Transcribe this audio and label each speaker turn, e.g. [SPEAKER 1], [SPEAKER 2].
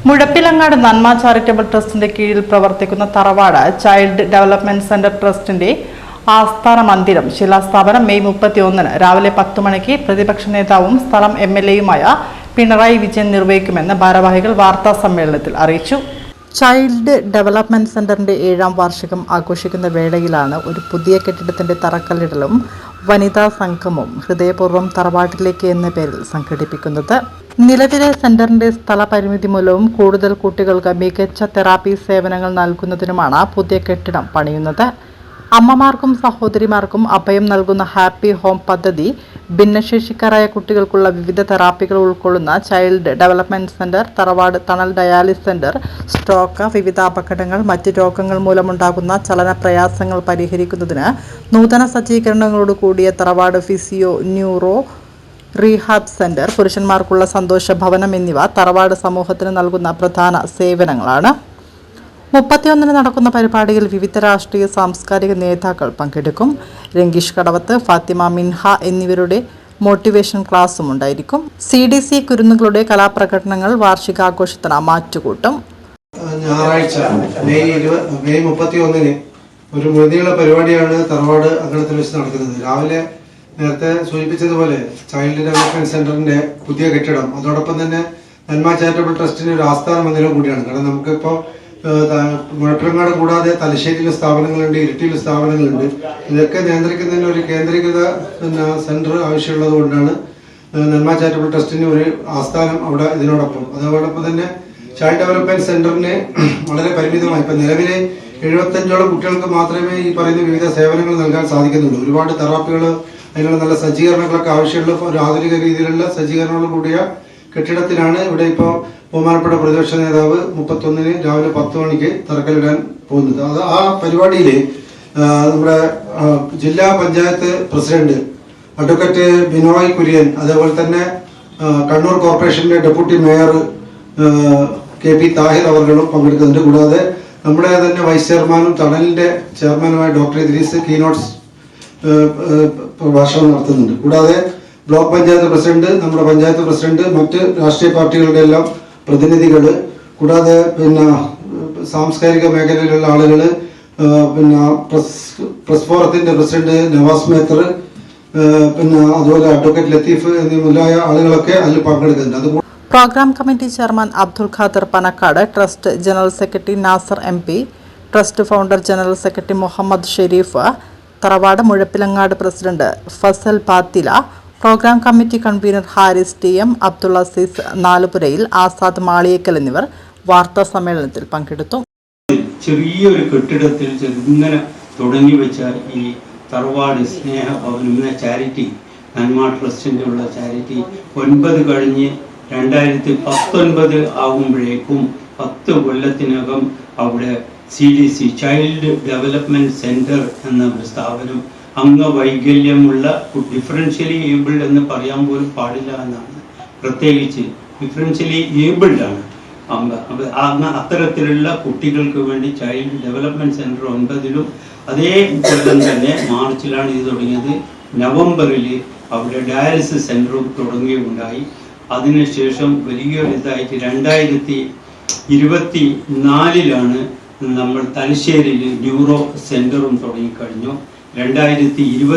[SPEAKER 1] മുഴപ്പിലങ്ങാട് നന്മ ചാരിറ്റബിൾ ട്രസ്റ്റിന്റെ കീഴിൽ പ്രവർത്തിക്കുന്ന തറവാട് ചൈൽഡ് ഡെവലപ്മെന്റ് സെന്റർ ട്രസ്റ്റിന്റെ ആസ്ഥാന മന്ദിരം ശിലാസ്ഥാപനം മെയ് 31 രാവിലെ 10 മണിക്ക് പ്രതിപക്ഷ നേതാവും സ്ഥലം എംഎൽഎയുമായ പിണറായി വിജയൻ നിർവഹിക്കുമെന്ന് ഭാരവാഹികൾ വാർത്താ സമ്മേളനത്തിൽ അറിയിച്ചു. ചൈൽഡ് ഡെവലപ്മെന്റ് സെന്ററിന്റെ 7ാം വാർഷികം ആഘോഷിക്കുന്ന വേളയിലാണ് ഒരു പുതിയ കെട്ടിടത്തിന്റെ തറക്കല്ലിടലും വനിതാ സംഗമവും ഹൃദയപൂർവ്വം തറവാട്ടിലേക്ക് എന്ന പേരിൽ സംഘടിപ്പിക്കുന്നത്. നിലവിലെ സെന്ററിന്റെ സ്ഥലപരിമിതി മൂലവും കൂടുതൽ കുട്ടികൾക്ക് മികച്ച തെറാപ്പി സേവനങ്ങൾ നൽകുന്നതിനുമാണ് പുതിയ കെട്ടിടം പണിയുന്നത്. അമ്മമാർക്കും സഹോദരിമാർക്കും അഭയം നൽകുന്ന ഹാപ്പി ഹോം പദ്ധതി, ഭിന്നശേഷിക്കാരായ കുട്ടികൾക്കുള്ള വിവിധ തെറാപ്പികൾ ഉൾക്കൊള്ളുന്ന ചൈൽഡ് ഡെവലപ്മെന്റ് സെന്റർ, തറവാട് തണൽ ഡയാലിസിസ് സെന്റർ, സ്ട്രോക്ക്, വിവിധ അപകടങ്ങൾ, മറ്റ് രോഗങ്ങൾ മൂലമുണ്ടാകുന്ന ചലന പ്രയാസങ്ങൾ പരിഹരിക്കുന്നതിന് നൂതന സജ്ജീകരണങ്ങളോട് കൂടിയ തറവാട് ഫിസിയോ ന്യൂറോ റീഹാബ് സെന്റർ, പുരുഷന്മാർക്കുള്ള സന്തോഷ ഭവനം എന്നിവ തറവാട് സമൂഹത്തിന് നൽകുന്ന പ്രധാന സേവനങ്ങളാണ്. 31 നടക്കുന്ന പരിപാടിയിൽ വിവിധ രാഷ്ട്രീയ സാംസ്കാരിക നേതാക്കൾ പങ്കെടുക്കും. രംഗീഷ് കടവത്ത്, ഫാത്തിമ മിൻഹ എന്നിവരുടെ മോട്ടിവേഷൻ ക്ലാസും ഉണ്ടായിരിക്കും. CDC കുരുന്നുകളുടെ കലാപ്രകടനങ്ങൾ വാർഷികാഘോഷത്തിന് മാറ്റുകൂട്ടും.
[SPEAKER 2] ഞായറാഴ്ച മെയ് 31 ഒരു മുഴുനീള പരിപാടിയാണ് തറവാട് അങ്കണത്തിൽ വെച്ച് നടക്കുന്നത്. രാവിലെ നേരത്തെ സൂചിപ്പിച്ചതുപോലെ ചൈൽഡ് ഡെവലപ്മെന്റ് സെന്ററിന്റെ പുതിയ കെട്ടിടം, അതോടൊപ്പം തന്നെ നന്മ ചാരിറ്റബിൾ ട്രസ്റ്റിന്റെ ഒരു ആസ്ഥാന മന്ദിരം കൂടിയാണ്. കാരണം നമുക്കിപ്പോൾ മുഴപ്പിലങ്ങാട് കൂടാതെ തലശ്ശേരിയിലെ സ്ഥാപനങ്ങളുണ്ട്, ഇരിട്ടിയിലെ സ്ഥാപനങ്ങളുണ്ട്. ഇതൊക്കെ നിയന്ത്രിക്കുന്നതിന് ഒരു കേന്ദ്രീകൃത സെന്റർ ആവശ്യമുള്ളത് കൊണ്ടാണ് നന്മ ചാരിറ്റബിൾ ട്രസ്റ്റിന് ഒരു ആസ്ഥാനം അവിടെ ഇതിനോടൊപ്പം. അതോടൊപ്പം തന്നെ ചൈൽഡ് ഡെവലപ്മെന്റ് സെന്ററിന് വളരെ പരിമിതമായി ഇപ്പം നിലവിലെ 75ഓളം കുട്ടികൾക്ക് മാത്രമേ ഈ പറയുന്ന വിവിധ സേവനങ്ങൾ നൽകാൻ സാധിക്കുന്നുള്ളൂ. ഒരുപാട് തെറാപ്പികൾ, അതിനുള്ള നല്ല സജ്ജീകരണങ്ങളൊക്കെ ആവശ്യമുള്ള ഒരു ആധുനിക രീതിയിലുള്ള സജ്ജീകരണങ്ങൾ കൂടിയ കെട്ടിടത്തിലാണ് ഇവിടെ ഇപ്പോൾ ബഹുമാനപ്പെട്ട പ്രതിപക്ഷ നേതാവ് 31 രാവിലെ 10 മണിക്ക് തറക്കല്ലിടാൻ പോകുന്നത്. അത് ആ പരിപാടിയിൽ നമ്മുടെ ജില്ലാ പഞ്ചായത്ത് പ്രസിഡന്റ് അഡ്വക്കേറ്റ് ബിനോയ് കുര്യൻ, അതേപോലെ തന്നെ കണ്ണൂർ കോർപ്പറേഷന്റെ ഡെപ്യൂട്ടി മേയർ KP താഹിർ അവർകളും പങ്കെടുക്കുന്നുണ്ട്. കൂടാതെ നമ്മുടെ തന്നെ വൈസ് ചെയർമാനും തണലിന്റെ ചെയർമാനുമായ ഡോക്ടർ ഇദ്രീസ് കീനോട്ട്സ് പ്രഭാഷണം നടത്തുന്നുണ്ട്. കൂടാതെ ബ്ലോക്ക് പഞ്ചായത്ത് പ്രസിഡന്റ്, നമ്മുടെ പഞ്ചായത്ത് പ്രസിഡന്റ്, മറ്റ് രാഷ്ട്രീയ പാർട്ടികളുടെ എല്ലാം പ്രതിനിധികൾ, കൂടാതെ സാംസ്കാരിക മേഖലയിലുള്ള ആളുകൾ, പ്രസ് ഫോറത്തിന്റെ പ്രസിഡന്റ് നവാസ് മേത്തർ, അതുപോലെ അഡ്വക്കേറ്റ് ലത്തീഫ് എന്നീ മുതലായ ആളുകളൊക്കെ അതിൽ പങ്കെടുക്കുന്നുണ്ട്.
[SPEAKER 1] Programme committee chairman Abdul Khader Panakkad, trust general secretary Nasar MP, trust founder general secretary Muhammad Sherif, Tharavad Muzhappilangad president Fazal Pathila, programme committee convener Haris TM, Abdul Aziz Nalupurayil, Azad Maliyekkal എന്നിവർ വാർത്താ സമ്മേളനത്തിൽ പങ്കെടുത്തു.
[SPEAKER 3] ചെറിയൊരു കെട്ടിടത്തിൽ ഇങ്ങനെ തുടങ്ങി വെച്ച ഈ തറവാട് സ്നേഹ ഭവനം എന്ന ചാരിറ്റി, നന്മ ട്രസ്റ്റിൻ്റെ ഉള്ള ചാരിറ്റി 9 കഴിഞ്ഞ് 2019 ആകുമ്പോഴേക്കും 10 കൊല്ലത്തിനകം അവിടെ CDC ചൈൽഡ് ഡെവലപ്മെന്റ് സെന്റർ എന്ന ഒരു സ്ഥാപനം, അംഗവൈകല്യമുള്ള ഡിഫറൻഷ്യലി ഏബിൾഡ് എന്ന് പറയാൻ പോലും പാടില്ല എന്നാണ്. പ്രത്യേകിച്ച് ഡിഫറൻഷ്യലി ഏബിൾഡ് ആണ്. അത്തരത്തിലുള്ള കുട്ടികൾക്ക് വേണ്ടി ചൈൽഡ് ഡെവലപ്മെന്റ് സെന്റർ 9ലും അതേ കൊല്ലം തന്നെ മാർച്ചിലാണ് ഇത് തുടങ്ങിയത്. നവംബറിൽ അവിടെ ഡയാലിസിസ് സെന്ററും തുടങ്ങുകയുണ്ടായി. അതിനുശേഷം വലിയൊരു ഇതായിട്ട് 2024 നമ്മൾ തലശ്ശേരിയിൽ ന്യൂറോ സെന്ററും തുടങ്ങിക്കഴിഞ്ഞു. 2020